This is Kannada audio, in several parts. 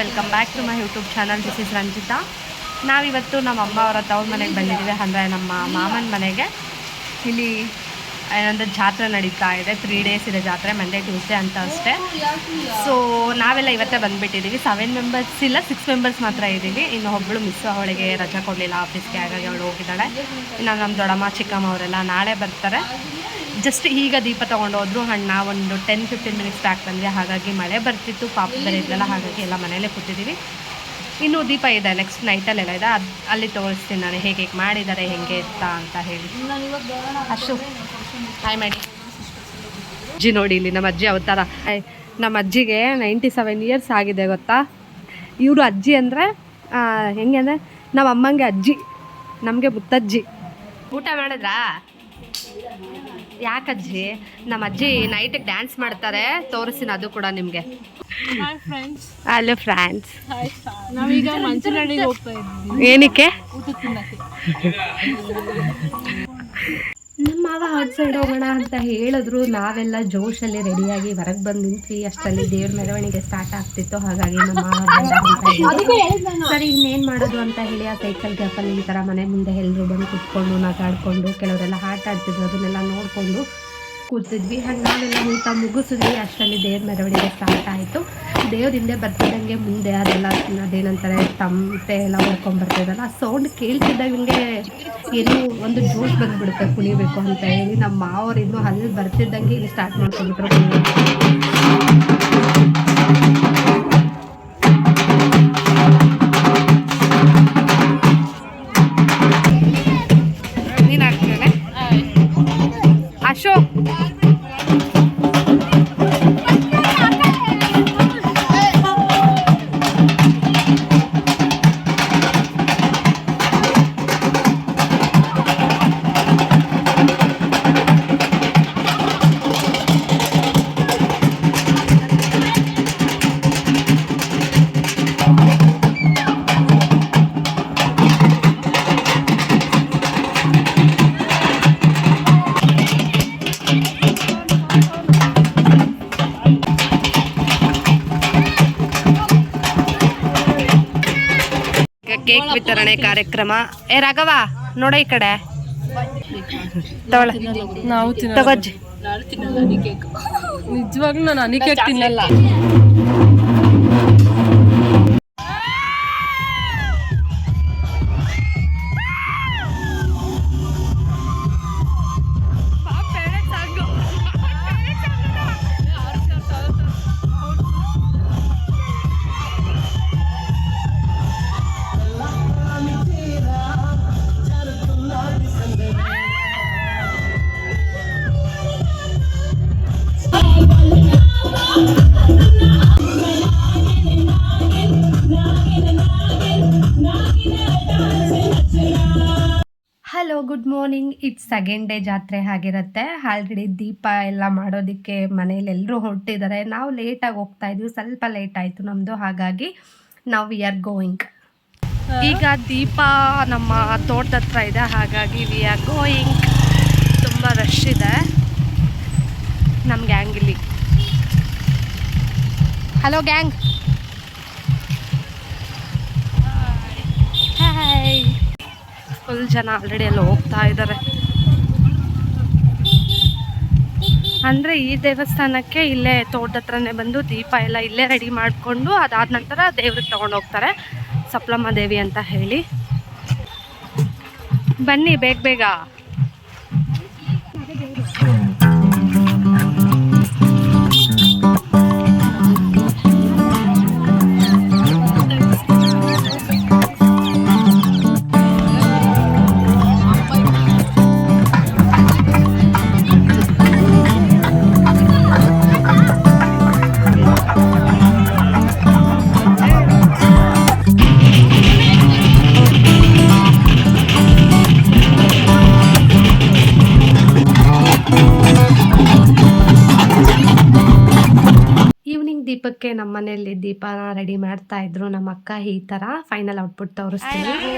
Welcome back to my YouTube channel. This is Ranjitha. ನಾವಿವತ್ತು ನಮ್ಮ ಅಮ್ಮ ಅವರ ತವ್ರ ಮನೆಗೆ ಬಂದಿದ್ದೀವಿ, ಅಂದರೆ ನಮ್ಮ ಮಾಮನ ಮನೆಗೆ. ಇಲ್ಲಿ ಏನಂದರೆ ಜಾತ್ರೆ ನಡೀತಾ ಇದೆ, 3 days ಇದೆ ಜಾತ್ರೆ, ಮಂಡೇ ಟ್ಯೂಸ್ಡೇ ಅಂತ ಅಷ್ಟೇ. ಸೊ ನಾವೆಲ್ಲ ಇವತ್ತೇ ಬಂದುಬಿಟ್ಟಿದ್ದೀವಿ. 7 members ಇಲ್ಲ, 6 members ಮಾತ್ರ ಇದ್ದೀವಿ. ಇನ್ನು ಒಬ್ಬಳು ಮಿಸ್ಸು, ಅವಳಿಗೆ ರಜೆ ಕೊಡಲಿಲ್ಲ ಆಫೀಸ್ಗೆ, ಹಾಗಾಗಿ ಅವಳು ಹೋಗಿದ್ದಾಳೆ. ಇನ್ನು ನಮ್ಮ ದೊಡ್ಡಮ್ಮ ಚಿಕ್ಕಮ್ಮ ಅವರೆಲ್ಲ ನಾಳೆ ಬರ್ತಾರೆ. ಜಸ್ಟ್ ಈಗ ದೀಪ ತೊಗೊಂಡು ಹೋದ್ರು. ಅಣ್ಣ ಒಂದು 10-15 minutes ಬ್ಯಾಕ್ ಬಂದ್ವಿ, ಹಾಗಾಗಿ ಮಳೆ ಬರ್ತಿತ್ತು, ಪಾಪ ಬೇರೆ ಇದ್ದಲ್ಲ, ಹಾಗಾಗಿ ಎಲ್ಲ ಮನೆಯಲ್ಲೇ ಕೂತಿದ್ದೀವಿ. ಇನ್ನೂ ದೀಪ ಇದೆ, ನೆಕ್ಸ್ಟ್ ನೈಟಲ್ಲೆಲ್ಲ ಇದೆ, ಅಲ್ಲಿ ತೋರಿಸ್ತೀನಿ ನಾನು ಹೇಗೆ ಮಾಡಿದ್ದಾರೆ, ಹೆಂಗೆ ಇತ್ತ ಅಂತ ಹೇಳಿ. ಅಷ್ಟು ಹಾಯ್ ಮಾಡಿ. ಅಜ್ಜಿ ನೋಡಿ, ಇಲ್ಲಿ ನಮ್ಮ ಅಜ್ಜಿ ಅವತಾರ. ನಮ್ಮ ಅಜ್ಜಿಗೆ 97 years ಆಗಿದೆ ಗೊತ್ತಾ. ಇವರು ಅಜ್ಜಿ ಅಂದರೆ ಹೆಂಗೆ ಅಂದರೆ ನಮ್ಮ ಅಮ್ಮಂಗೆ ಅಜ್ಜಿ, ನಮಗೆ ಮುತ್ತಜ್ಜಿ. ಊಟ ಮಾಡಿದ್ರಾ? ಯಾಕಜ್ಜಿ? ನಮ್ಮ ಅಜ್ಜಿ ನೈಟಿಗೆ ಡ್ಯಾನ್ಸ್ ಮಾಡ್ತಾರೆ, ತೋರಿಸ್ತೀನಿ ಅದು ಕೂಡ ನಿಮಗೆ. ಹಲೋ ಫ್ರೆಂಡ್ಸ್, ನಾವೀಗ ಮಂಚನಹಳ್ಳಿಗೆ ಹೋಗ್ತಾ ಇದ್ದೀವಿ. ಏನಕ್ಕೆ? ಊಟ ತಿನ್ನಕ್ಕೆ. ನಮ್ಮ ಮಾವ ಔಟ್ ಸೈಡ್ ಹೋಗೋಣ ಅಂತ ಹೇಳಿದ್ರು. ನಾವೆಲ್ಲ ಜೋಶಲ್ಲಿ ರೆಡಿಯಾಗಿ ಹೊರಗೆ ಬಂದು ನಿಂತ್ವಿ. ಅಷ್ಟರಲ್ಲಿ ದೇವ್ರ ಮೆರವಣಿಗೆ ಸ್ಟಾರ್ಟ್ ಆಗ್ತಿತ್ತು, ಹಾಗಾಗಿ ನಮ್ಮ ಮಾವ ಬಂದ ಅಂತ ಹೇಳಿ ಸರಿ ಇನ್ನೇನು ಮಾಡೋದು ಅಂತ ಹೇಳಿ ಆ ಸೈಕಲ್ ಗ್ಯಾಪಲ್ಲಿ ಈ ಥರ ಮನೆ ಮುಂದೆ ಎಲ್ಲರೂ ಬಂದು ಕುತ್ಕೊಂಡು ನಗಾಡ್ಕೊಂಡು, ಕೆಲವರೆಲ್ಲ ಆಟ ಆಡ್ತಿದ್ರು, ಅದನ್ನೆಲ್ಲ ನೋಡಿಕೊಂಡು ಕೂತಿದ್ವಿ. ಹಾಗೆ ನಾವೆಲ್ಲ ಊಟ ಮುಗಿಸಿದ್ವಿ. ಅಷ್ಟರಲ್ಲಿ ದೇವ್ರ ಮೆರವಣಿಗೆ ಸ್ಟಾರ್ಟ್ ಆಯಿತು. ದೇವ್ರ ಹಿಂದೆ ಬರ್ತಿದ್ದಂಗೆ ಮುಂದೆ ಅದೆಲ್ಲ ಅದೇನಂತಾರೆ ತಮಟೆ ಎಲ್ಲ ಹೊಡ್ಕೊಂಡ್ಬರ್ತಿದ್ದಲ್ಲ, ಆ ಸೌಂಡ್ ಕೇಳ್ತಿದ್ದಾಗ ಹಿಂಗೆ ಏನೋ ಒಂದು ಜೋಶ್ ಬಂದುಬಿಡುತ್ತೆ ಕುಣಿಬೇಕು ಅಂತ ಹೇಳಿ. ನಮ್ಮ ಮಾವರು ಇನ್ನೂ ಅಲ್ಲಿ ಬರ್ತಿದ್ದಂಗೆ ಇಲ್ಲಿ ಸ್ಟಾರ್ಟ್ ಮಾಡ್ಕೊಂಡ್ಬಿಟ್ರು. ನೀನು ಆಗ್ತೇನೆ ಅಶೋಕ್. ಕೇಕ್ ವಿತರಣೆ ಕಾರ್ಯಕ್ರಮ. ರಾಘವ ನೋಡ ಈ ಕಡೆ ನಾವು ತಗೋಜ್ಜಿ. ನಿಜವಾಗ್ಲೂ ನಾನು ಹನಿ ಕೇಕ್ ತಿನ್ನಲ್ಲ. Hello, good morning. It's second day ಜಾತ್ರೆ ಆಗಿರುತ್ತೆ. ಆಲ್ರೆಡಿ ದೀಪ ಎಲ್ಲ ಮಾಡೋದಕ್ಕೆ ಮನೇಲಿ ಎಲ್ಲರೂ ಹೊರಟಿದ್ದಾರೆ. ನಾವು ಲೇಟಾಗಿ ಹೋಗ್ತಾ ಇದ್ವಿ, ಸ್ವಲ್ಪ ಲೇಟ್ ಆಯಿತು ನಮ್ಮದು, ಹಾಗಾಗಿ ನಾವು ವಿ ಆರ್ ಗೋಯಿಂಗ್. ಈಗ ದೀಪ ನಮ್ಮ ತೋಟದ ಹತ್ರ ಇದೆ, ಹಾಗಾಗಿ ವಿ ಆರ್ ಗೋಯಿಂಗ್. ತುಂಬ ರಶ್ ಇದೆ ನಮ್ಮ ಗ್ಯಾಂಗಲ್ಲಿ. Hello gang, hi. ಫುಲ್ ಜನ ಆಲ್ರೆಡಿ ಎಲ್ಲ ಹೋಗ್ತಾ ಇದ್ದಾರೆ. ಅಂದರೆ ಈ ದೇವಸ್ಥಾನಕ್ಕೆ ಇಲ್ಲೇ ತೋಟದ ಹತ್ರನೇ ಬಂದು ದೀಪ ಎಲ್ಲ ಇಲ್ಲೇ ರೆಡಿ ಮಾಡಿಕೊಂಡು ಅದಾದ ನಂತರ ದೇವ್ರಿಗೆ ತೊಗೊಂಡು ಹೋಗ್ತಾರೆ, ಸಪ್ಲಮ್ಮ ದೇವಿ ಅಂತ ಹೇಳಿ. ಬನ್ನಿ ಬೇಗ ಬೇಗ. ಅದಕ್ಕೆ ನಮ್ಮ ಮನೆಯಲ್ಲಿ ದೀಪನ ರೆಡಿ ಮಾಡ್ತಾ ಇದ್ರು ನಮ್ಮ ಅಕ್ಕ. ಈ ಥರ ಫೈನಲ್ ಔಟ್ಪುಟ್ ತೋರಿಸ್ತೀನಿ.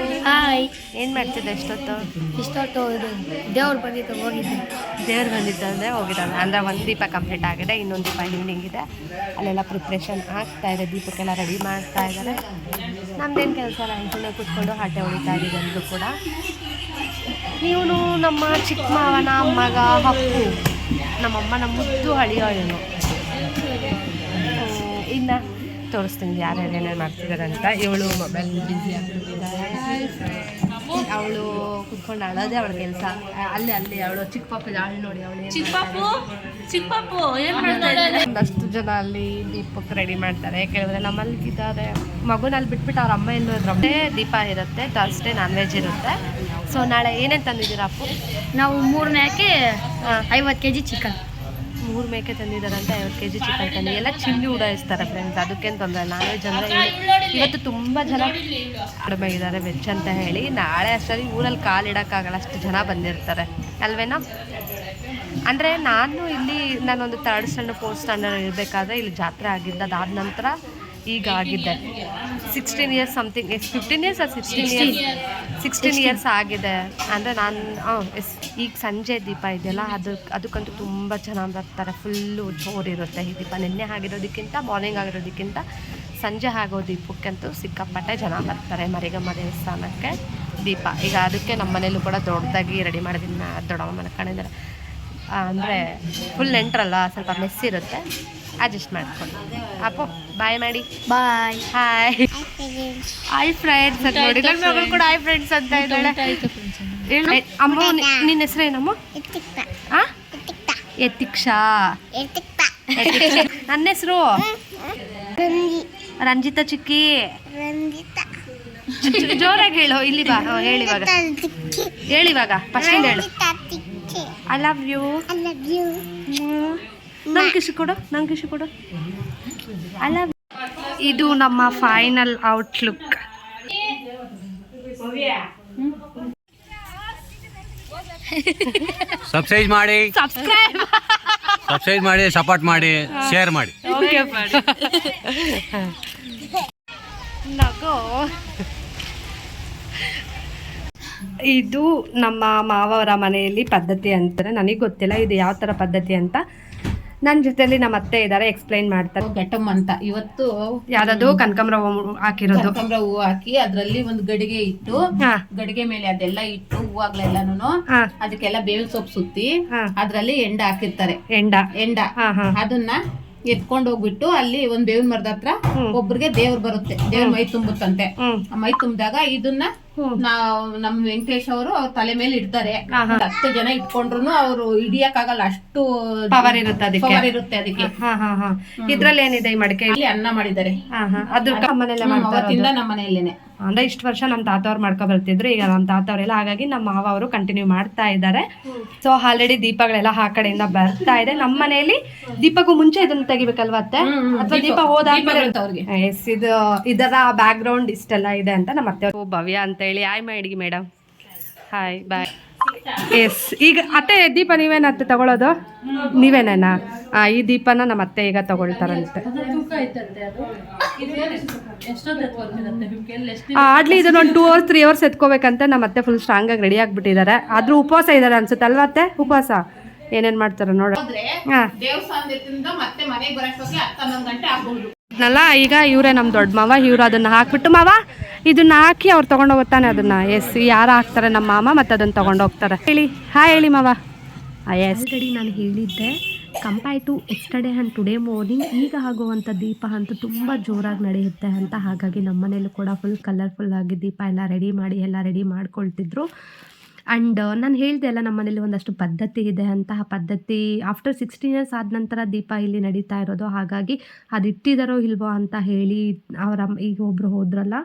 ಹಾಯ್, ಏನು ಮಾಡ್ತಿದ್ದೆ ಇಷ್ಟೊತ್ತು? ಇಷ್ಟೊತ್ತು ದೇವ್ರು ಬಂದಿತ್ತು, ಹೋಗಿದ್ದೆ. ದೇವ್ರು ಬಂದಿದ್ದು ಅಂದರೆ ಹೋಗಿದ್ದಾನೆ. ಅಂದರೆ ಒಂದು ದೀಪ ಕಂಪ್ಲೀಟ್ ಆಗಿದೆ, ಇನ್ನೊಂದು ದೀಪ ಹಿಂಡಿಂಗ್ ಇದೆ. ಅಲ್ಲೆಲ್ಲ ಪ್ರಿಪ್ರೇಷನ್ ಆಗ್ತಾ ಇದೆ, ದೀಪಕ್ಕೆಲ್ಲ ರೆಡಿ ಮಾಡ್ತಾ ಇದ್ದಾರೆ. ನಮ್ದೇನು ಕೆಲಸ ಇಲ್ಲ, ಅಂಚನೆ ಕೂತ್ಕೊಂಡು ಹಟ್ಟೆ ಹೊಡಿತಾ ಇದ್ದೀವಿ ಎಲ್ಲರೂ ಕೂಡ. ಇವನು ನಮ್ಮ ಚಿಕ್ಕ ಮಾವನ ಮಗ ಹಪ್ಪು, ನಮ್ಮಮ್ಮನ ಮುದ್ದು ಅಳಿಯೋ ಇವನು. ಇನ್ನು ತೋರಿಸ್ತೀನಿ ಯಾರ್ಯಾರು ಏನೇನು ಮಾಡ್ತಿದ್ದಾರೆ ಅಂತ. ಇವಳು ಮೊಬೈಲ್ ಬ್ಯುಸಿ ಆಗ್ಬಿಟ್ಟಿದ್ದಾರೆ, ಅವಳು ಕುತ್ಕೊಂಡು ಅಳೋದೇ ಅವಳ ಕೆಲಸ. ಅಲ್ಲಿ ಅವಳು ಚಿಕ್ಕ ಪಾಪು ಅವಳು ನೋಡಿ, ಅವಳು ಚಿಕ್ಕ ಪಾಪು ಏನು ಮಾಡ್ತಾರೆ. ಒಂದಷ್ಟು ಜನ ಅಲ್ಲಿ ದೀಪಕ್ಕೆ ರೆಡಿ ಮಾಡ್ತಾರೆ. ಕೇಳಿದ್ರೆ ನಮ್ಮಲ್ಲಿದ್ದಾರೆ ಮಗುನಲ್ಲಿ ಬಿಟ್ಬಿಟ್ಟು ಅವ್ರ ಅಮ್ಮ ಎಲ್ಲೂ ಇದ್ರಮ್ಮೆ ದೀಪ ಇರುತ್ತೆ. ಥರ್ಸ್ಡೇ ನಾನ್ ವೆಜ್ ಇರುತ್ತೆ. ಸೊ ನಾಳೆ ಏನೇನು ತಂದಿದ್ದೀರಾ ಅಪ್ಪು? ನಾವು 3 ಮೇಕೆ 50 kg ಚಿಕನ್. 3 ಮೇಕೆ ತಂದಿದ್ದಾರಂತೆ, 50 kg ಚಿಕನ್ ತಂದು ಎಲ್ಲ ಚಿಲ್ಲಿ ಉಡಾಯಿಸ್ತಾರೆ ಫ್ರೆಂಡ್ಸ್. ಅದಕ್ಕೇನು ತೊಂದರೆ. ನಾನ್ ವೆಜ್ ಅಂದರೆ ಇವತ್ತು ತುಂಬ ಜನ ಕಡಿಮೆ ಇದ್ದಾರೆ ವೆಜ್ ಅಂತ ಹೇಳಿ. ನಾಳೆ ಅಷ್ಟರಲ್ಲಿ ಊರಲ್ಲಿ ಕಾಲಿಡೋಕ್ಕಾಗಲ್ಲ, ಅಷ್ಟು ಜನ ಬಂದಿರ್ತಾರೆ ಅಲ್ವೇನೋ. ಅಂದರೆ ನಾನೊಂದು 3rd ಸ್ಟ್ಯಾಂಡರ್ಡ್ 4th ಸ್ಟ್ಯಾಂಡರ್ಡ್ ಇರಬೇಕಾದ್ರೆ ಇಲ್ಲಿ ಜಾತ್ರೆ ಆಗಿದ್ದು. ಅದಾದ ನಂತರ ಈಗ ಆಗಿದ್ದೆ 16 ಇಯರ್ಸ್ ಸಮಥಿಂಗ್, 15 ಇಯರ್ಸ್ 16 ಇಯರ್ಸ್ ಆಗಿದೆ. ಅಂದರೆ ಈಗ ಸಂಜೆ ದೀಪ ಇದೆಯಲ್ಲ, ಅದಕ್ಕಂತೂ ತುಂಬ ಜನ ಬರ್ತಾರೆ. ಫುಲ್ಲು ಜೋರಿರುತ್ತೆ ಈ ದೀಪ. ನಿನ್ನೆ ಆಗಿರೋದಕ್ಕಿಂತ ಮಾರ್ನಿಂಗ್ ಆಗಿರೋದಕ್ಕಿಂತ ಸಂಜೆ ಆಗೋ ದೀಪಕ್ಕಂತೂ ಸಿಕ್ಕಾಪಟ್ಟೆ ಜನ ಬರ್ತಾರೆ. ಮರಿಗಮ್ಮ ದೇವಸ್ಥಾನಕ್ಕೆ ದೀಪ. ಈಗ ಅದಕ್ಕೆ ನಮ್ಮ ಮನೇಲೂ ಕೂಡ ದೊಡ್ಡದಾಗಿ ರೆಡಿ ಮಾಡಿದ್ದೀನಿ. ದೊಡ್ಡಮ್ಮ ಮನೆ ಅಂದರೆ ಫುಲ್ ನೆಂಟ್ರಲ್ಲ, ಸ್ವಲ್ಪ ಮೆಸ್ ಇರುತ್ತೆ, ಅಡ್ಜಸ್ಟ್ ಮಾಡ್ಕೊಂಡು. ಅಪ್ಪು ಬಾಯ್ ಮಾಡಿ. ಬಾಯ್. ಹಾಯ್ ಫ್ರೆಂಡ್ಸ್ ಅಂತ ನೋಡಿ. ನನ್ನ ಮಗಳು ಕೂಡ ಹಾಯ್ ಫ್ರೆಂಡ್ಸ್ ಅಂತ ಇದ್ದಾಳೆ. ಅಮ್ಮ ನಿನ್ನ ಹೆಸರು ಏನಮ್ಮ? ಯತಿಕ್ಷಾ. ನನ್ನ ಹೆಸರು ರಂಜಿತಾ ಚಿಕ್ಕಿ. ಜೋರಾಗಿ ಹೇಳು. ಇಲ್ಲಿ ಬಾ, ಹೇಳಿವಾಗ ಫಸ್ಟ್ ಹೇಳು. I love you. ನಂಗೆ ಕಿಶು ಕೊಡು. I love. ಇದು ನಮ್ಮ ಫೈನಲ್ ಔಟ್ಲುಕ್. ಸಬ್ಸ್ಕ್ರೈಬ್ ಮಾಡಿ, ಸಪೋರ್ಟ್ ಮಾಡಿ, ಶೇರ್ ಮಾಡಿ. ನಗೋ. ಇದು ನಮ್ಮ ಮಾವವರ ಮನೆಯಲ್ಲಿ ಪದ್ಧತಿ ಅಂತಾರೆ. ನನಗೆ ಗೊತ್ತಿಲ್ಲ ಇದು ಯಾವ ಥರ ಪದ್ಧತಿ ಅಂತ. ನನ್ನ ಜೊತೆಲಿ ನಮ್ಮ ಅತ್ತೆ ಇದ್ದಾರೆ, ಎಕ್ಸ್ಪ್ಲೈನ್ ಮಾಡ್ತಾರೆ. ಘಟಮ್ ಅಂತ ಇವತ್ತು ಯಾವ್ದು ಕನಕಾಂಬರ ಹಾಕಿರೋದು. ಕನಕಾಂಬರ ಹೂವು ಹಾಕಿ ಅದ್ರಲ್ಲಿ ಒಂದು ಗಡಿಗೆ ಇಟ್ಟು, ಗಡಿಗೆ ಮೇಲೆ ಅದೆಲ್ಲ ಇಟ್ಟು ಹೂವಾಗ್ಲೆಲ್ಲಾನು ಅದಕ್ಕೆಲ್ಲ ಬೇವಿನ ಸೊಪ್ಪು ಸುತ್ತಿ ಅದ್ರಲ್ಲಿ ಎಂಡ ಹಾಕಿರ್ತಾರೆ. ಎಂಡ ಅದನ್ನ ಎತ್ಕೊಂಡು ಹೋಗ್ಬಿಟ್ಟು ಅಲ್ಲಿ ಒಂದ್ ಬೇವಿನ ಮರದ ಹತ್ರ ಒಬ್ರಿಗೆ ದೇವ್ರು ಬರುತ್ತೆ. ದೇವ್ರ ಮೈ ತುಂಬುತ್ತಂತೆ. ಮೈ ತುಂಬಿದಾಗ ಇದನ್ನ ನಮ್ ವೆಂಕಟೇಶ್ ಅವರು ಅವ್ರ ತಲೆ ಮೇಲೆ ಇಡ್ತಾರೆ. 10 ಜನ ಇಟ್ಕೊಂಡ್ರು ಅವ್ರು ಹಿಡಿಯಕ್ಕಾಗಲ್ಲ, ಅಷ್ಟು ಪವರ್ ಇರುತ್ತೆ ಅದಕ್ಕೆ. ಇದ್ರಲ್ಲಿ ಏನಿದೆ ಈ ಮಡಿಕೆ? ಅನ್ನ ಮಾಡಿದ್ದಾರೆ. ಅವತ್ತಿಂದ ನಮ್ಮ ಮನೆಯಲ್ಲೇನೆ. ಅಂದ್ರೆ ಇಷ್ಟು ವರ್ಷ ನಮ್ಮ ತಾತವ್ರು ಮಾಡ್ಕೊ ಬರ್ತಿದ್ರು. ಈಗ ನಮ್ಮ ತಾತವ್ರೆಲ್ಲ, ಹಾಗಾಗಿ ನಮ್ಮ ಮಾವ ಅವರು ಕಂಟಿನ್ಯೂ ಮಾಡ್ತಾ ಇದ್ದಾರೆ. ಸೊ ಆಲ್ರೆಡಿ ದೀಪಗಳೆಲ್ಲ ಆ ಕಡೆಯಿಂದ ಬರ್ತಾ ಇದೆ. ನಮ್ಮ ಮನೆಯಲ್ಲಿ ದೀಪಕ್ಕೂ ಮುಂಚೆ ಇದನ್ನ ತೆಗಿಬೇಕಲ್ವಾ ಅತ್ತೆ? ಅಥವಾ ದೀಪ ಹೋದಾದ್ಮೇಲೆ? ಎಸ್, ಇದರ ಬ್ಯಾಕ್ ಗ್ರೌಂಡ್ ಇಷ್ಟೆಲ್ಲ ಇದೆ ಅಂತ ನಮ್ಮ ಅತ್ತೆ ಭವ್ಯ ಅಂತ ಹೇಳಿ. ಹಾಯ್ ಮಾಡಿ ಮೇಡಮ್. Hi bye. ಎಸ್, ಈಗ ಅತ್ತೆ ದೀಪ ನೀವೇನತ್ತೆ ತಗೊಳ್ಳೋದು? ನೀವೇನೇನಾ? ಈ ದೀಪನ ನಮ್ಮ ಅತ್ತೆ ಈಗ ತಗೊಳ್ತಾರಂತೆ. ಆಡ್ಲಿ ಇದನ್ನ ಒಂದು 2 or 3 hours ಎತ್ಕೋಬೇಕಂತ ನಮ್ಮ ಅತ್ತೆ ಫುಲ್ ಸ್ಟ್ರಾಂಗ್ ಆಗಿ ರೆಡಿ ಆಗ್ಬಿಟ್ಟಿದ್ದಾರೆ. ಆದ್ರೂ ಉಪವಾಸ ಇದಾರೆ ಅನ್ಸುತ್ತೆ ಅಲ್ವಾ ಅತ್ತೆ? ಉಪವಾಸ ಏನೇನ್ ಮಾಡ್ತಾರ ನೋಡ. ಈಗ ಇವರೇ ನಮ್ ದೊಡ್ಡ ಮಾವ. ಇವ್ರು ಅದನ್ನ ಹಾಕ್ಬಿಟ್ಟು, ಮಾವ ಇದನ್ನ ಹಾಕಿ ಅವ್ರು ತಗೊಂಡೋಗ್ತಾನೆ ಅದನ್ನ. ಎಸ್, ಯಾರು ಹಾಕ್ತಾರೆ? ನಮ್ಮ ಮಾಮ. ಮತ್ತೆ ಅದನ್ನ ತಗೊಂಡೋಗ್ತಾರೆ. ಹೇಳಿ ಹೇಳಿ ಮಾವ. ಎಸ್, ಆಲ್ರೆಡಿ ನಾನು ಹೇಳಿದ್ದೆ, compare to yesterday and today morning ಈಗ ಆಗುವಂಥ ದೀಪ ಅಂತೂ ತುಂಬ ಜೋರಾಗಿ ನಡೆಯುತ್ತೆ ಅಂತ. ಹಾಗಾಗಿ ನಮ್ಮ ಮನೇಲೂ ಕೂಡ ಫುಲ್ ಕಲರ್ಫುಲ್ ಆಗಿ ದೀಪ ಎಲ್ಲ ರೆಡಿ ಮಾಡ್ಕೊಳ್ತಿದ್ರು. ಆ್ಯಂಡ್ ನಾನು ಹೇಳಿದೆ ಅಲ್ಲ, ನಮ್ಮ ಮನೇಲಿ ಒಂದಷ್ಟು ಪದ್ಧತಿ ಇದೆ ಅಂತ. ಆ ಪದ್ಧತಿ ಆಫ್ಟರ್ 16 years ಆದ ನಂತರ ದೀಪ ಇಲ್ಲಿ ನಡೀತಾ ಇರೋದು. ಹಾಗಾಗಿ ಅದು ಇಟ್ಟಿದ್ದಾರೋ ಇಲ್ವೋ ಅಂತ ಹೇಳಿ ಈಗ ಒಬ್ಬರು ಹೋದ್ರಲ್ಲ,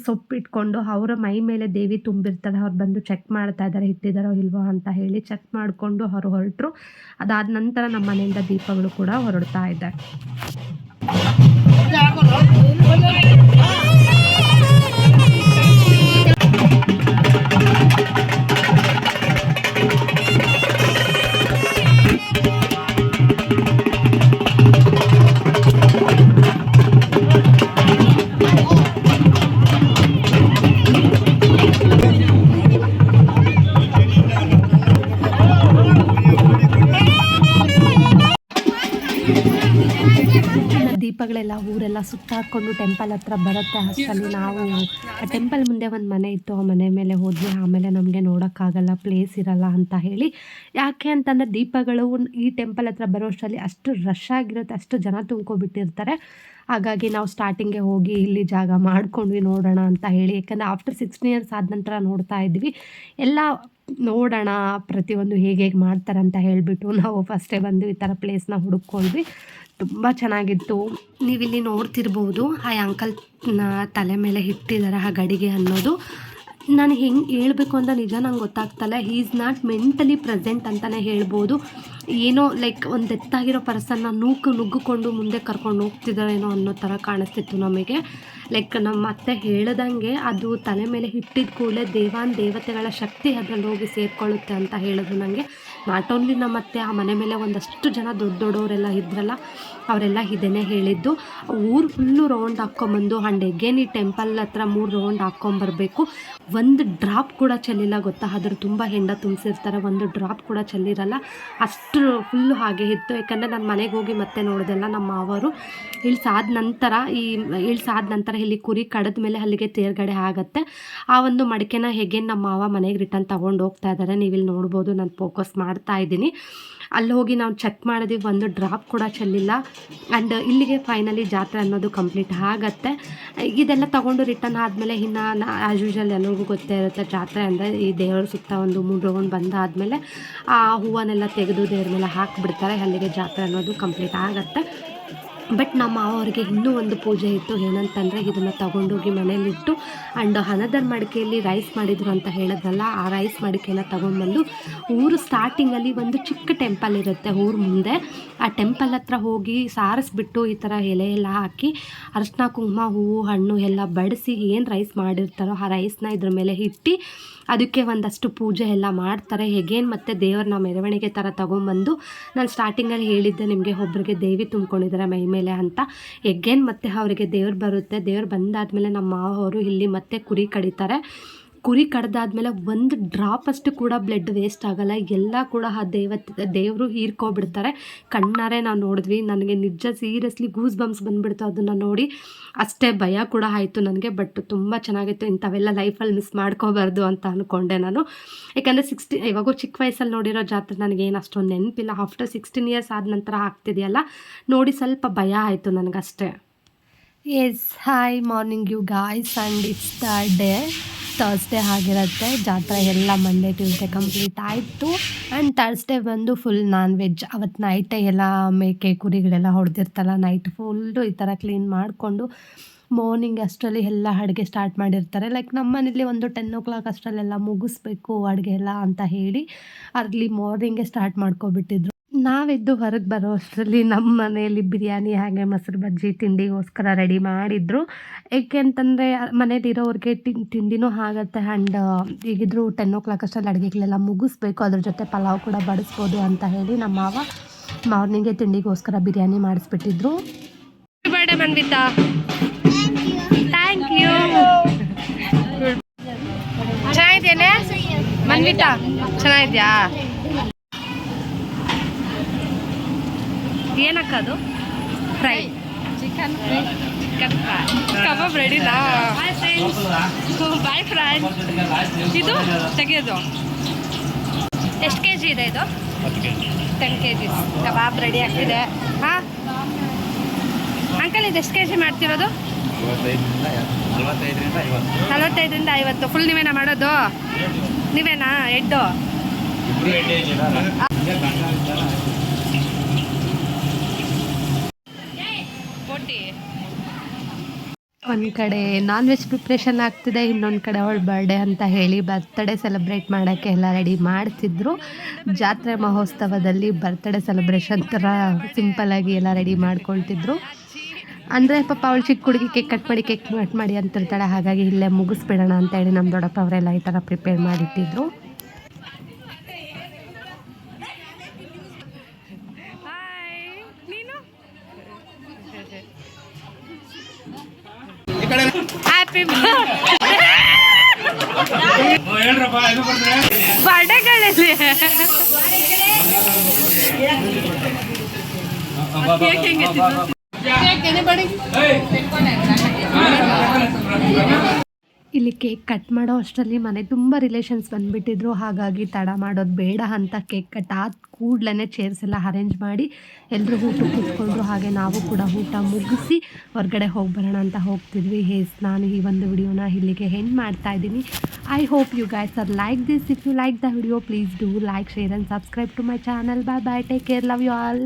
ಸೊಪ್ಪಿಟ್ಕೊಂಡು ಅವರ ಮೈ ಮೇಲೆ ದೇವಿ ತುಂಬಿರ್ತಾರೆ. ಅವ್ರು ಬಂದು ಚೆಕ್ ಮಾಡ್ತಾ ಇದ್ದಾರೆ ಇಟ್ಟಿದ್ದಾರೋ ಇಲ್ವೋ ಅಂತ ಹೇಳಿ. ಚೆಕ್ ಮಾಡಿಕೊಂಡು ಅವರು ಹೊರಟರು. ಅದಾದ ನಂತರ ನಮ್ಮ ಮನೆಯಿಂದ ದೀಪಗಳು ಕೂಡ ಹೊರಡ್ತಾ ಇದೆ. ದೀಪಗಳೆಲ್ಲ ಊರೆಲ್ಲ ಸುತ್ತಾಕೊಂಡು ಟೆಂಪಲ್ ಹತ್ರ ಬರುತ್ತೆ. ಅಷ್ಟರಲ್ಲಿ ನಾವು ಆ ಟೆಂಪಲ್ ಮುಂದೆ ಒಂದು ಮನೆ ಇತ್ತು, ಆ ಮನೆ ಮೇಲೆ ಹೋದ್ವಿ. ಆಮೇಲೆ ನಮಗೆ ನೋಡೋಕ್ಕಾಗಲ್ಲ, ಪ್ಲೇಸ್ ಇರಲ್ಲ ಅಂತ ಹೇಳಿ. ಯಾಕೆ ಅಂತಂದರೆ ದೀಪಗಳು ಈ ಟೆಂಪಲ್ ಹತ್ರ ಬರೋ ಅಷ್ಟರಲ್ಲಿ ಅಷ್ಟು ರಶ್ ಆಗಿರುತ್ತೆ, ಅಷ್ಟು ಜನ ತುಂಬ್ಕೊಬಿಟ್ಟಿರ್ತಾರೆ. ಹಾಗಾಗಿ ನಾವು ಸ್ಟಾರ್ಟಿಂಗೆ ಹೋಗಿ ಇಲ್ಲಿ ಜಾಗ ಮಾಡ್ಕೊಂಡ್ವಿ ನೋಡೋಣ ಅಂತ ಹೇಳಿ. ಯಾಕಂದರೆ ಆಫ್ಟರ್ 16 ಇಯರ್ಸ್ ಆದ ನಂತರ ನೋಡ್ತಾ ಇದ್ವಿ, ಎಲ್ಲ ನೋಡೋಣ ಪ್ರತಿಯೊಂದು ಹೇಗೆ ಮಾಡ್ತಾರೆ ಅಂತ ಹೇಳಿಬಿಟ್ಟು ನಾವು ಫಸ್ಟೇ ಬಂದು ಈ ಥರ ಪ್ಲೇಸ್ನ ಹುಡುಕ್ಕೊಂಡ್ವಿ. ತುಂಬ ಚೆನ್ನಾಗಿತ್ತು. ನೀವಿಲ್ಲಿ ನೋಡ್ತಿರ್ಬೋದು ಆ ಅಂಕಲ್ನ ತಲೆ ಮೇಲೆ ಇಟ್ಟಿದ್ದಾರೆ ಆ ಗಡಿಗೆ ಅನ್ನೋದು. ನಾನು ಹೆಂಗೆ ಹೇಳ್ಬೇಕು ಅಂತ ನಿಜ ನಂಗೆ ಗೊತ್ತಾಗ್ತಲ್ಲ. He is not mentally present ಅಂತಲೇ ಹೇಳ್ಬೋದು. ಏನೋ ಲೈಕ್ ಒಂದು ಡೆತ್ತಾಗಿರೋ ಪರ್ಸನ್ನ ನುಗ್ಗಿಕೊಂಡು ಮುಂದೆ ಕರ್ಕೊಂಡು ಹೋಗ್ತಿದ್ದಾರೇನೋ ಅನ್ನೋ ಥರ ಕಾಣಿಸ್ತಿತ್ತು ನಮಗೆ. ಲೈಕ್ ನಮ್ಮ ಅತ್ತೆ ಹೇಳ್ದಂಗೆ ಅದು ತಲೆ ಮೇಲೆ ಇಟ್ಟಿದ ಕೂಡಲೇ ದೇವತೆಗಳ ಶಕ್ತಿ ಅದರಲ್ಲಿ ಹೋಗಿ ಸೇರಿಕೊಳ್ಳುತ್ತೆ ಅಂತ ಹೇಳಿದ್ರು ನನಗೆ. ನಾಟ್ ಓನ್ಲಿ ನಮ್ಮ ಅತ್ತೆ, ಆ ಮನೆ ಮೇಲೆ ಒಂದಷ್ಟು ಜನ ದೊಡ್ಡವರೆಲ್ಲ ಇದ್ರಲ್ಲ, ಅವರೆಲ್ಲ ಇದನ್ನೇ ಹೇಳಿದ್ದು. ಊರು ಫುಲ್ಲು ರೌಂಡ್ ಹಾಕ್ಕೊಂಬಂದು ಈ ಟೆಂಪಲ್ ಹತ್ರ 3 ರೌಂಡ್ ಹಾಕ್ಕೊಂಬರ್ಬೇಕು. ಒಂದು ಡ್ರಾಪ್ ಕೂಡ ಚೆಲ್ಲಿಲ್ಲ ಗೊತ್ತಾ. ಅದ್ರ ತುಂಬ ಹೆಂಡ ತುಂಬಿಸಿರ್ತಾರೆ, ಒಂದು ಡ್ರಾಪ್ ಕೂಡ ಚೆಲ್ಲಿರಲ್ಲ, ಅಷ್ಟು ಫುಲ್ಲು ಹಾಗೆ ಇತ್ತು. ಯಾಕಂದರೆ ನಾನು ಮನೆಗೆ ಹೋಗಿ ಮತ್ತೆ ನೋಡಿದೆಲ್ಲ ನಮ್ಮ ಮಾವರು ಇಳಿಸಾದ ನಂತರ ಇಲ್ಲಿ ಕುರಿ ಕಡಿದ ಮೇಲೆ ಅಲ್ಲಿಗೆ ತೇರ್ಗಡೆ ಆಗುತ್ತೆ. ಆ ಒಂದು ಮಡಿಕೆನ ಹೇಗೆ ನಮ್ಮ ಮಾವ ಮನೆಗೆ ರಿಟರ್ನ್ ತೊಗೊಂಡು ಹೋಗ್ತಾ ಇದ್ದಾರೆ. ನೀವಿಲ್ಲಿ ನೋಡ್ಬೋದು, ನಾನು ಫೋಕಸ್ ಮಾಡ್ತಾ ಇದ್ದೀನಿ. ಅಲ್ಲಿ ಹೋಗಿ ನಾವು ಚೆಕ್ ಮಾಡಿದ್ವಿ, ಒಂದು ಡ್ರಾಪ್ ಕೂಡ ಚೆಲ್ಲಿಲ್ಲ. ಆ್ಯಂಡ್ ಇಲ್ಲಿಗೆ ಫೈನಲಿ ಜಾತ್ರೆ ಅನ್ನೋದು ಕಂಪ್ಲೀಟ್ ಆಗುತ್ತೆ. ಇದೆಲ್ಲ ತೊಗೊಂಡು ರಿಟರ್ನ್ ಆದಮೇಲೆ ಇನ್ನು ಆ್ಯಸ್ ಯೂಶುವಲ್ ಎಲ್ಲರಿಗೂ ಗೊತ್ತೇ ಇರುತ್ತೆ, ಜಾತ್ರೆ ಅಂದರೆ ಈ ದೇವರ ಸುತ್ತ ಒಂದು 3 ರೌಂಡ್ ಬಂದಾದಮೇಲೆ ಆ ಹೂವನ್ನೆಲ್ಲ ತೆಗೆದು ದೇವ್ರ ಮೇಲೆ ಹಾಕಿಬಿಡ್ತಾರೆ. ಅಲ್ಲಿಗೆ ಜಾತ್ರೆ ಅನ್ನೋದು ಕಂಪ್ಲೀಟ್ ಆಗುತ್ತೆ. ಬಟ್ ನಮ್ಮ ಅವ್ರಿಗೆ ಇನ್ನೂ ಒಂದು ಪೂಜೆ ಇತ್ತು. ಏನಂತಂದರೆ ಇದನ್ನು ತೊಗೊಂಡೋಗಿ ಮನೇಲಿಟ್ಟು ಆ್ಯಂಡ್ ಹಣದ ಮಡಿಕೆಯಲ್ಲಿ ರೈಸ್ ಮಾಡಿದ್ರು ಅಂತ ಹೇಳಿದ್ರಲ್ಲ, ಆ ರೈಸ್ ಮಡಿಕೆನ ತೊಗೊಂಡ್ಬಂದು ಊರು ಸ್ಟಾರ್ಟಿಂಗಲ್ಲಿ ಒಂದು ಚಿಕ್ಕ ಟೆಂಪಲ್ ಇರುತ್ತೆ ಊರು ಮುಂದೆ, ಆ ಟೆಂಪಲ್ ಹತ್ರ ಹೋಗಿ ಸಾರಿಸ್ಬಿಟ್ಟು ಈ ಥರ ಎಲೆ ಎಲ್ಲ ಹಾಕಿ ಅರಿಶಿನ ಕುಂಕುಮ ಹೂವು ಹಣ್ಣು ಎಲ್ಲ ಬಡಿಸಿ ಏನು ರೈಸ್ ಮಾಡಿರ್ತಾರೋ ಆ ರೈಸ್ನ ಇದ್ರ ಮೇಲೆ ಇಟ್ಟು ಅದಕ್ಕೆ ಒಂದಷ್ಟು ಪೂಜೆ ಎಲ್ಲ ಮಾಡ್ತಾರೆ. ಹೇಗೇನು ಮತ್ತು ದೇವ್ರನ್ನ ಮೆರವಣಿಗೆ ಥರ ತೊಗೊಂಬಂದು, ನಾನು ಸ್ಟಾರ್ಟಿಂಗಲ್ಲಿ ಹೇಳಿದ್ದೆ ನಿಮಗೆ ಒಬ್ಬರಿಗೆ ದೇವಿ ತುಂಬ್ಕೊಂಡಿದ್ದಾರೆ ಮೈ ಮೇಲೆ ಅಂತ. ಎಗೇನ್ ಮತ್ತೆ ಅವರಿಗೆ ದೇವ್ರು ಬರುತ್ತೆ. ದೇವ್ರು ಬಂದಾದಮೇಲೆ ನಮ್ಮ ಮಾವರು ಇಲ್ಲಿ ಮತ್ತೆ ಕುರಿ ಕಡಿತಾರೆ. ಕುರಿ ಕಡ್ದಾದ್ಮೇಲೆ ಒಂದು ಡ್ರಾಪ್ ಅಷ್ಟು ಕೂಡ ಬ್ಲಡ್ ವೇಸ್ಟ್ ಆಗೋಲ್ಲ, ಎಲ್ಲ ಕೂಡ ಆ ದೇವರು ಹೀರ್ಕೊಬಿಡ್ತಾರೆ. ಕಣ್ಣಾರೆ ನಾವು ನೋಡಿದ್ವಿ. ನನಗೆ ನಿಜ ಸೀರಿಯಸ್ಲಿ ಗೂಸ್ ಬಂಪ್ಸ್ ಬಂದುಬಿಡ್ತು ಅದನ್ನು ನೋಡಿ. ಅಷ್ಟೇ ಭಯ ಕೂಡ ಆಯಿತು ನನಗೆ. ಬಟ್ ತುಂಬ ಚೆನ್ನಾಗಿತ್ತು. ಇಂಥವೆಲ್ಲ ಲೈಫಲ್ಲಿ ಮಿಸ್ ಮಾಡ್ಕೋಬಾರ್ದು ಅಂತ ಅಂದ್ಕೊಂಡೆ ನಾನು. ಯಾಕಂದರೆ ಇವಾಗೂ ಚಿಕ್ಕ ವಯಸ್ಸಲ್ಲಿ ನೋಡಿರೋ ಜಾತ್ರೆ ನನಗೇನು ಅಷ್ಟೊಂದು ನೆನಪಿಲ್ಲ. ಆಫ್ಟರ್ 16 ಇಯರ್ಸ್ ಆದ ನಂತರ ಆಗ್ತಿದೆಯಲ್ಲ ನೋಡಿ, ಸ್ವಲ್ಪ ಭಯ ಆಯಿತು ನನಗಷ್ಟೇ. Yes, hi morning you guys. And it's the day Thursday ಆಗಿರುತ್ತೆ. ಜಾತ್ರೆ ಎಲ್ಲ ಮಂಡೇ ಟ್ಯೂಸ್ಡೇ ಕಂಪ್ಲೀಟ್ ಆಯಿತು. ಆ್ಯಂಡ್ ಥರ್ಸ್ಡೇ ಬಂದು ಫುಲ್ ನಾನ್ ವೆಜ್. ಅವತ್ತು ನೈಟೇ ಎಲ್ಲ ಮೇಕೆ ಕುರಿಗಳೆಲ್ಲ ಹೊಡೆದಿರ್ತಲ್ಲ, ನೈಟ್ ಫುಲ್ಲು ಈ ಥರ ಕ್ಲೀನ್ ಮಾಡಿಕೊಂಡು ಮಾರ್ನಿಂಗ್ ಅಷ್ಟರಲ್ಲಿ ಎಲ್ಲ ಅಡುಗೆ ಸ್ಟಾರ್ಟ್ ಮಾಡಿರ್ತಾರೆ. ಲೈಕ್ ನಮ್ಮ ಮನೇಲಿ ಒಂದು 10 o'clock ಅಷ್ಟರಲ್ಲೆಲ್ಲ ಮುಗಿಸ್ಬೇಕು ಅಡುಗೆ ಎಲ್ಲ ಅಂತ ಹೇಳಿ ಅರ್ಲಿ ಮಾರ್ನಿಂಗೇ ಸ್ಟಾರ್ಟ್ ಮಾಡ್ಕೊಬಿಟ್ಟಿದ್ರು. ನಾವೆದ್ದು ಹೊರಗೆ ಬರೋ ಅಷ್ಟರಲ್ಲಿ ನಮ್ಮ ಮನೆಯಲ್ಲಿ ಬಿರಿಯಾನಿ ಹಾಗೆ ಮೊಸರು ಬಜ್ಜಿ ತಿಂಡಿಗೋಸ್ಕರ ರೆಡಿ ಮಾಡಿದರು. ಏಕೆ ಅಂತಂದರೆ ಮನೇಲಿರೋರಿಗೆ ತಿಂಡಿನೂ ಆಗುತ್ತೆ. ಆ್ಯಂಡ್ ಈಗಿದ್ರು 10 o'clock ಅಷ್ಟರಲ್ಲಿ ಅಡುಗೆಗಳೆಲ್ಲ ಮುಗಿಸ್ಬೇಕು, ಅದ್ರ ಜೊತೆ ಪಲಾವ್ ಕೂಡ ಬಡಿಸ್ಬೋದು ಅಂತ ಹೇಳಿ ನಮ್ಮ ಮಾವ ಮಾರ್ನಿಂಗೇ ತಿಂಡಿಗೋಸ್ಕರ ಬಿರಿಯಾನಿ ಮಾಡಿಸ್ಬಿಟ್ಟಿದ್ರು. Birthday Manvita, thank you. ಚೆನ್ನಾಗಿದ್ದೇನೆ ಮನ್ವಿತಾ, ಚೆನ್ನಾಗಿದ್ಯಾ? ಏನಕ್ಕದು? ಫ್ರೈ ಚಿಕನ್ ಫ್ರೈ ಕಬಾಬ್ ರೆಡಿನಾ? Bye friends. ಇದು ತೆಗೆಯೋದು ಎಷ್ಟು ಕೆ ಜಿ ಇದೆ? ಇದು 10 kg ಕಬಾಬ್ ರೆಡಿ ಆಗ್ತಿದೆ. ಹಾಂ ಅಂಕಲ್, ಇದು ಎಷ್ಟು ಕೆ ಜಿ ಮಾಡ್ತಿರೋದು? 45ರಿಂದ 50. ಫುಲ್ ನೀವೇನಾ ಮಾಡೋದು? ನೀವೇನಾ ಹೆಡ್ಡು? ಒಂದು ಕಡೆ ನಾನ್ ವೆಜ್ ಪ್ರಿಪ್ರೇಷನ್ ಆಗ್ತಿದೆ, ಇನ್ನೊಂದು ಕಡೆ ಅವಳ ಬರ್ಡೇ ಅಂತ ಹೇಳಿ ಬರ್ತ್ಡೇ ಸೆಲೆಬ್ರೇಟ್ ಮಾಡೋಕ್ಕೆ ಎಲ್ಲ ರೆಡಿ ಮಾಡ್ತಿದ್ರು. ಜಾತ್ರೆ ಮಹೋತ್ಸವದಲ್ಲಿ ಬರ್ತ್ಡೇ ಸೆಲೆಬ್ರೇಷನ್ ಥರ ಸಿಂಪಲ್ಲಾಗಿ ಎಲ್ಲ ರೆಡಿ ಮಾಡ್ಕೊಳ್ತಿದ್ರು. ಅಂದರೆ ಪಾಪ ಅವಳು ಚಿಕ್ಕ ಹುಡುಗಿ ಕೇಕ್ ಕಟ್ ಮಾಡಿ ಅಂತಿರ್ತಾಳೆ. ಹಾಗಾಗಿ ಇಲ್ಲೇ ಮುಗಿಸ್ಬಿಡೋಣ ಅಂತ ಹೇಳಿ ನಮ್ಮ ದೊಡ್ಡಪ್ಪ ಅವರೆಲ್ಲ ಈ ಥರ ಪ್ರಿಪೇರ್ ಮಾಡಿಟ್ಟಿದ್ರು. ಹ್ಯಾಪಿ ಬರ್ಡೇಗಳಲ್ಲಿ ಇಲ್ಲಿ ಕೇಕ್ ಕಟ್ ಮಾಡೋ ಅಷ್ಟರಲ್ಲಿ ಮನೆ ತುಂಬ ರಿಲೇಷನ್ಸ್ ಬಂದುಬಿಟ್ಟಿದ್ರು. ಹಾಗಾಗಿ ತಡ ಮಾಡೋದು ಬೇಡ ಅಂತ ಕೇಕ್ ಕಟ್ ಆದ ಕೂಡಲೇ ಚೇರ್ಸ್ ಎಲ್ಲ ಅರೇಂಜ್ ಮಾಡಿ ಎಲ್ಲರೂ ಊಟಕ್ಕೆ ಕೂತ್ಕೊಂಡ್ರು. ಹಾಗೆ ನಾವು ಕೂಡ ಊಟ ಮುಗಿಸಿ ಹೊರಗಡೆ ಹೋಗಿ ಬರೋಣ ಅಂತ ಹೋಗ್ತಿದ್ವಿ. ನಾನು ಈ ಒಂದು ವಿಡಿಯೋನ ಇಲ್ಲಿಗೆ ಎಂಡ್ ಮಾಡ್ತಾ ಇದ್ದೀನಿ. I hope you guys are like this. If you like the video please do like, share and subscribe to my channel. Bye bye, take care, love you all.